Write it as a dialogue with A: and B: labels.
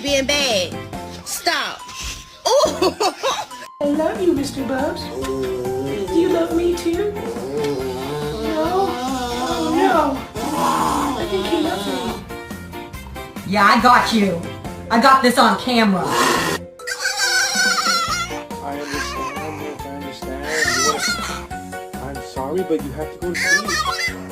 A: being bad. Stop. Ooh.
B: I love you, Mr. Bubs. Do you love me too? No? Oh no. I think he loves me.
C: Yeah, I got you. I got this on camera.
D: I understand, Nick, I understand. I'm sorry, but you have to go to sleep.